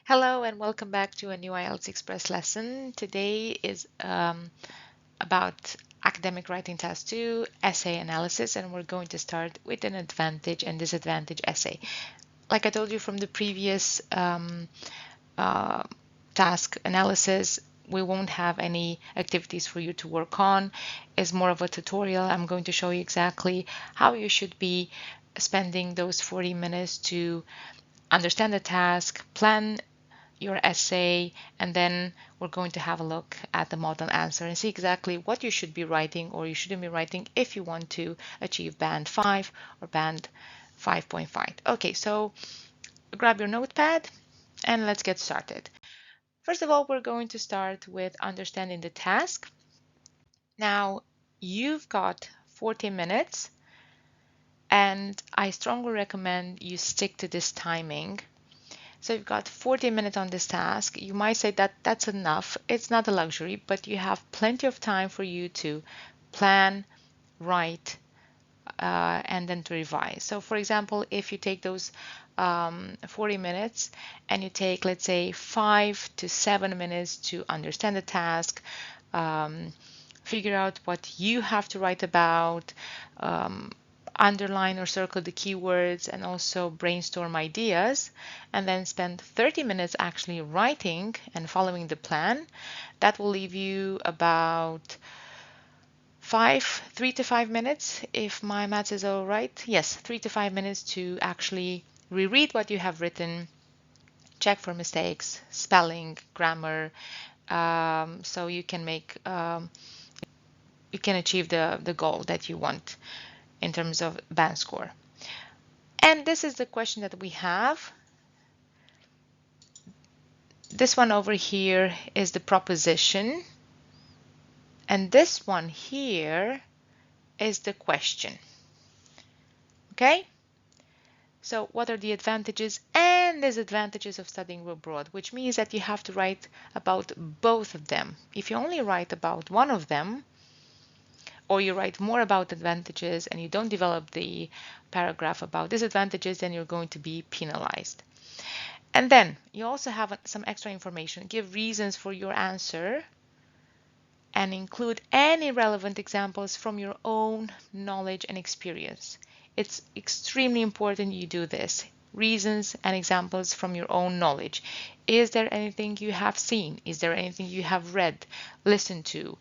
Hello and welcome back to a new IELTS Express lesson. Today is about academic writing task 2, essay analysis, and we're going to start with an advantage and disadvantage essay. Like I told you from the previous uh, task analysis, we won't have any activities for you to work on. It's more of a tutorial. I'm going to show you exactly how you should be spending those 40 minutes to understand the task, plan your essay, and then we're going to have a look at the model answer and see exactly what you should be writing or you shouldn't be writing if you want to achieve band 5 or band 5.5. Okay, so grab your notepad and let's get started. First of all, we're going to start with understanding the task. Now, you've got 40 minutes, and I strongly recommend you stick to this timing. So you've got 40 minutes on this task. You might say that that's enough. It's not a luxury, but you have plenty of time for you to plan, write, and then to revise. So for example, if you take those 40 minutes and you take, let's say, 5 to 7 minutes to understand the task, figure out what you have to write about, underline or circle the keywords, and also brainstorm ideas, and then spend 30 minutes actually writing and following the plan. That will leave you about 3 to 5 minutes, if my maths is all right. Yes, 3 to 5 minutes to actually reread what you have written, check for mistakes, spelling, grammar, so you can achieve the goal that you want in terms of band score. And this is the question that we have. This one over here is the proposition, and this one here is the question. Okay? So what are the advantages and disadvantages of studying abroad? Which means that you have to write about both of them. If you only write about one of them, or you write more about advantages and you don't develop the paragraph about disadvantages, then you're going to be penalized. And then you also have some extra information. Give reasons for your answer and include any relevant examples from your own knowledge and experience. It's extremely important you do this. Reasons and examples from your own knowledge. Is there anything you have seen? Is there anything you have read, listened to,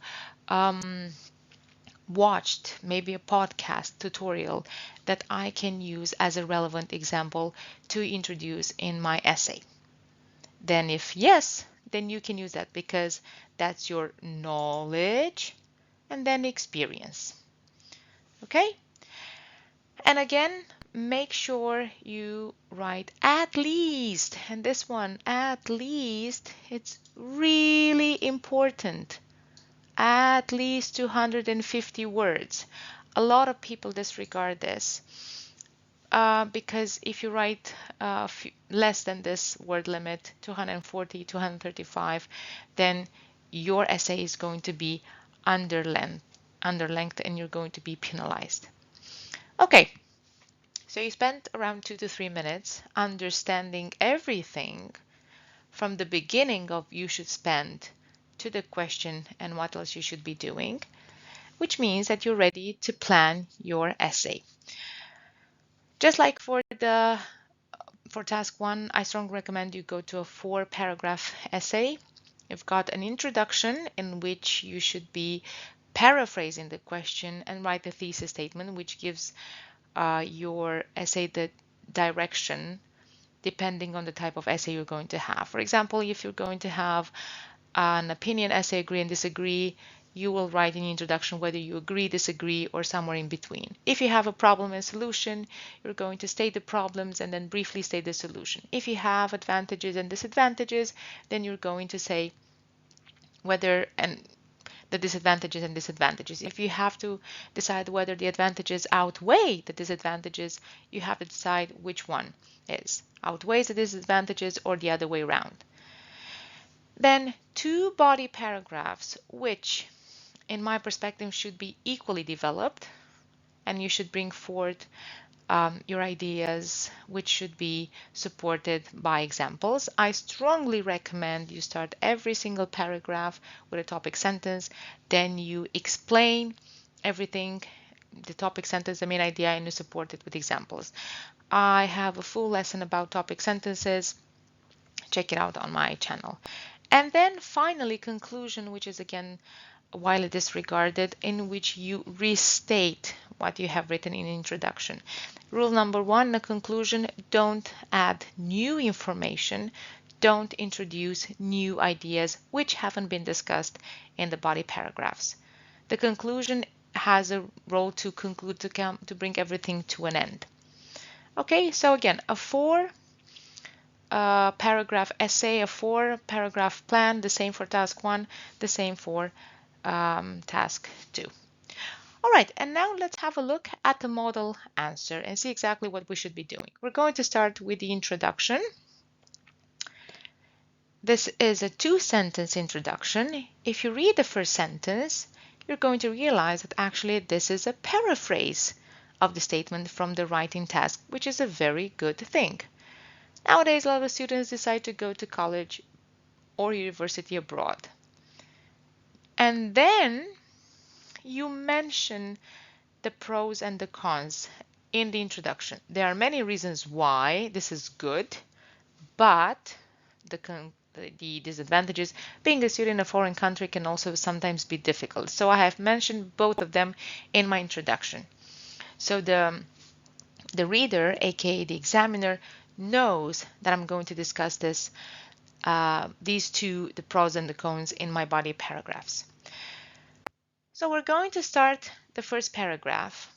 watched, maybe a podcast tutorial that I can use as a relevant example to introduce in my essay? Then if yes, then you can use that because that's your knowledge and then experience. Okay? And again, make sure you write at least, and this one, at least, it's really important, at least 250 words. A lot of people disregard this because if you write less than this word limit, 240, 235, then your essay is going to be under length, and you're going to be penalized. Okay, so you spent around 2 to 3 minutes understanding everything from the beginning of you should spend to the question and what else you should be doing, which means that you're ready to plan your essay. Just like for task 1, I strongly recommend you go to a 4-paragraph essay. You've got an introduction in which you should be paraphrasing the question and write a thesis statement, which gives your essay the direction depending on the type of essay you're going to have. For example, if you're going to have an opinion essay, agree and disagree, you will write in the introduction whether you agree, disagree, or somewhere in between. If you have a problem and solution, you're going to state the problems and then briefly state the solution. If you have advantages and disadvantages, then you're going to say whether and the disadvantages and disadvantages. If you have to decide whether the advantages outweigh the disadvantages, you have to decide which one outweighs the disadvantages or the other way around. Then 2 body paragraphs, which in my perspective should be equally developed, and you should bring forth your ideas, which should be supported by examples. I strongly recommend you start every single paragraph with a topic sentence, then you explain everything, the topic sentence, the main idea, and you support it with examples. I have a full lesson about topic sentences. Check it out on my channel. And then finally, conclusion, which is again widely disregarded, in which you restate what you have written in introduction. Rule number one, in the conclusion, don't add new information, don't introduce new ideas which haven't been discussed in the body paragraphs. The conclusion has a role to conclude, to bring everything to an end. Okay, so again, a four paragraph essay, a four paragraph plan, the same for task one, the same for task two. All right, and now let's have a look at the model answer and see exactly what we should be doing. We're going to start with the introduction. This is a two-sentence introduction. If you read the first sentence, you're going to realize that actually this is a paraphrase of the statement from the writing task, which is a very good thing. Nowadays, a lot of students decide to go to college or university abroad. And then you mention the pros and the cons in the introduction. There are many reasons why this is good, but the disadvantages, being a student in a foreign country can also sometimes be difficult. So I have mentioned both of them in my introduction. So the reader, aka the examiner, knows that I'm going to discuss these two, the pros and the cons, in my body paragraphs. So we're going to start the first paragraph.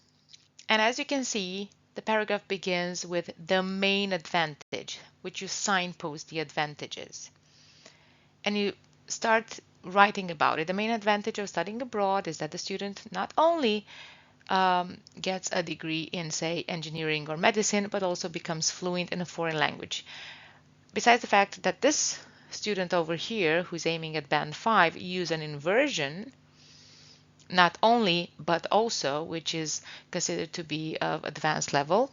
And as you can see, the paragraph begins with the main advantage, which you signpost the advantages. And you start writing about it. The main advantage of studying abroad is that the student not only gets a degree in, say, engineering or medicine, but also becomes fluent in a foreign language. Besides the fact that this student over here, who's aiming at band 5, use an inversion, not only, but also, which is considered to be of advanced level.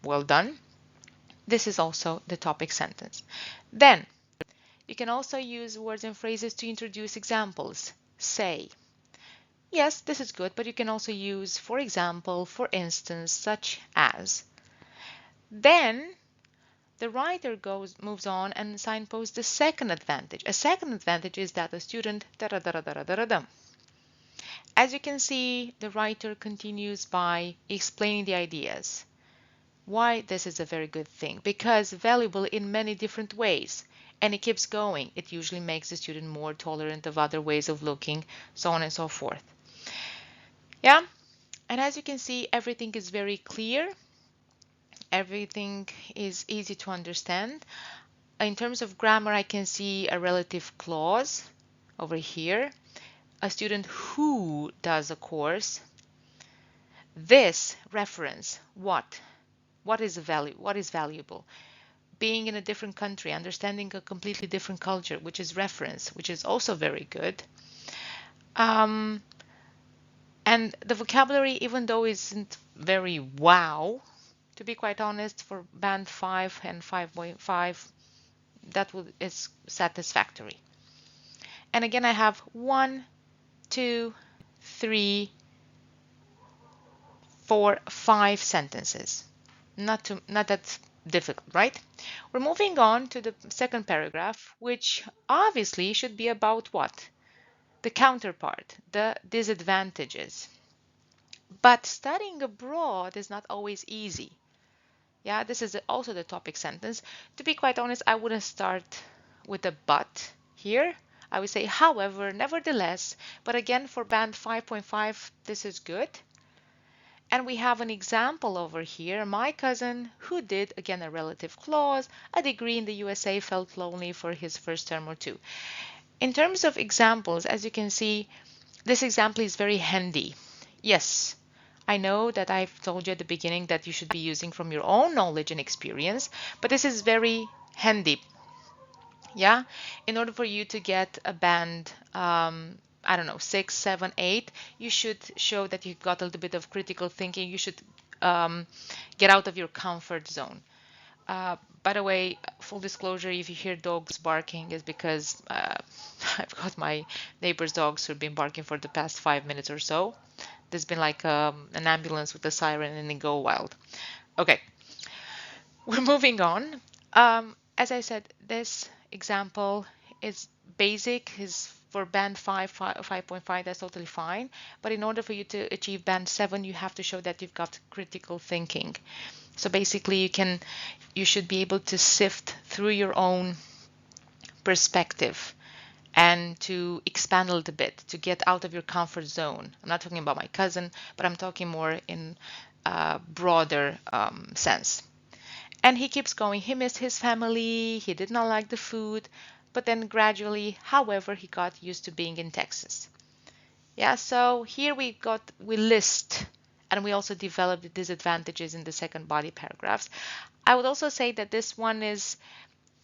Well done. This is also the topic sentence. Then, you can also use words and phrases to introduce examples. Say. Yes, this is good, but you can also use, for example, for instance, such as. Then, the writer moves on and signposts the second advantage. A second advantage is that the student As you can see, the writer continues by explaining the ideas. Why this is a very good thing? Because valuable in many different ways. And it keeps going. It usually makes the student more tolerant of other ways of looking, so on and so forth. Yeah? And as you can see, everything is very clear. Everything is easy to understand. In terms of grammar, I can see a relative clause over here. A student who does a course. This reference, what? What is valuable? Being in a different country, understanding a completely different culture, which is reference, which is also very good. And the vocabulary, even though isn't very wow, to be quite honest, for band 5 and 5.5, is satisfactory. And again, I have 1, 2, 3, 4, 5 sentences. Not that difficult, right? We're moving on to the second paragraph, which obviously should be about what? The counterpart, the disadvantages. But studying abroad is not always easy. Yeah, this is also the topic sentence. To be quite honest, I wouldn't start with a but here. I would say, however, nevertheless, but again, for band 5.5, this is good. And we have an example over here. My cousin, who did, again, a relative clause, a degree in the USA, felt lonely for his first term or two. In terms of examples, as you can see, this example is very handy. Yes, I know that I've told you at the beginning that you should be using from your own knowledge and experience, but this is very handy. Yeah, in order for you to get a band, I don't know, 6, 7, 8, you should show that you've got a little bit of critical thinking. You should get out of your comfort zone. By the way, full disclosure, if you hear dogs barking, is because I've got my neighbor's dogs who've been barking for the past 5 minutes or so. There's been like an ambulance with a siren and they go wild. Okay, we're moving on. As I said, this example is basic, is for band 5.5, that's totally fine. But in order for you to achieve band 7, you have to show that you've got critical thinking. So basically, you should be able to sift through your own perspective and to expand a little bit, to get out of your comfort zone. I'm not talking about my cousin, but I'm talking more in a broader sense. And he keeps going. He missed his family. He did not like the food. But then gradually, however, he got used to being in Texas. Yeah, so here we list, and we also develop the disadvantages in the second body paragraphs. I would also say that this one is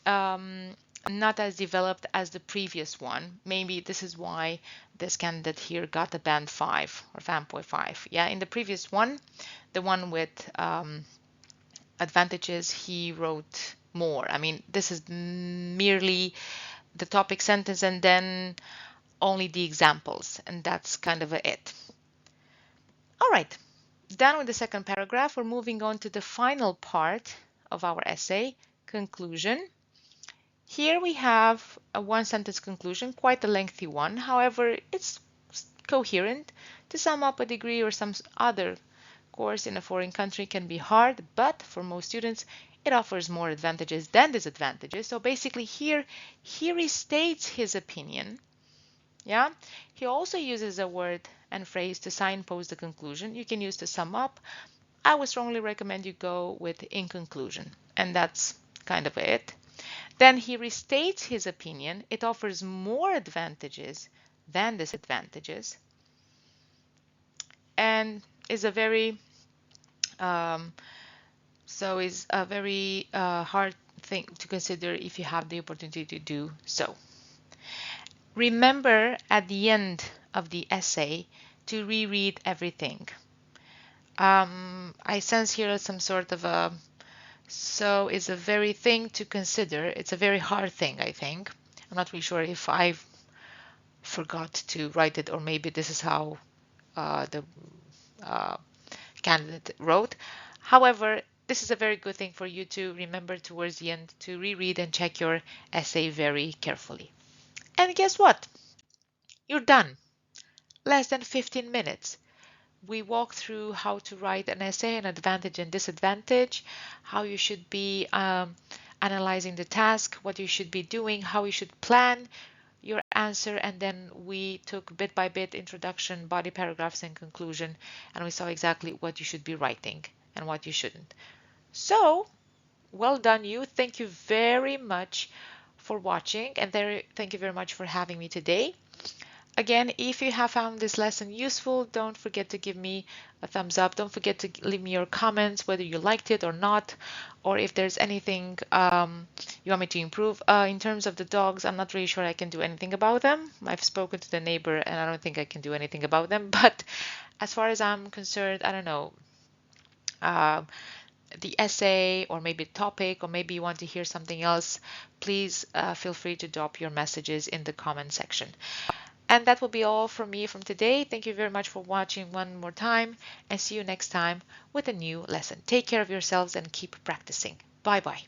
not as developed as the previous one. Maybe this is why this candidate here got a band 5 or 5.5. Yeah, in the previous one, the one with advantages, he wrote more. I mean, this is merely the topic sentence and then only the examples, and that's kind of it. All right, done with the second paragraph. We're moving on to the final part of our essay, conclusion. Here we have a one sentence conclusion, quite a lengthy one. However, it's coherent. To sum up, a degree or some other course in a foreign country can be hard, but for most students, it offers more advantages than disadvantages. So basically here he restates his opinion. Yeah, he also uses a word and phrase to signpost the conclusion. You can use to sum up. I would strongly recommend you go with in conclusion, and that's kind of it. Then he restates his opinion. It offers more advantages than disadvantages, and is a very hard thing to consider if you have the opportunity to do so. Remember at the end of the essay to reread everything. I sense here some sort of so it's a very thing to consider. It's a very hard thing, I think. I'm not really sure if I forgot to write it or maybe this is how the candidate wrote. However, this is a very good thing for you to remember towards the end to reread and check your essay very carefully. And guess what? You're done. Less than 15 minutes. We walk through how to write an essay, an advantage and disadvantage, how you should be analyzing the task, what you should be doing, how you should plan your answer, and then we took bit by bit introduction, body paragraphs, and conclusion, and we saw exactly what you should be writing and what you shouldn't. So, well done you. Thank you very much for watching, and thank you very much for having me today. Again, if you have found this lesson useful, don't forget to give me a thumbs up. Don't forget to leave me your comments, whether you liked it or not, or if there's anything you want me to improve. In terms of the dogs, I'm not really sure I can do anything about them. I've spoken to the neighbor and I don't think I can do anything about them. But as far as I'm concerned, I don't know. The essay or maybe topic, or maybe you want to hear something else, please feel free to drop your messages in the comment section. And that will be all from me from today. Thank you very much for watching one more time, and see you next time with a new lesson. Take care of yourselves and keep practicing. Bye bye.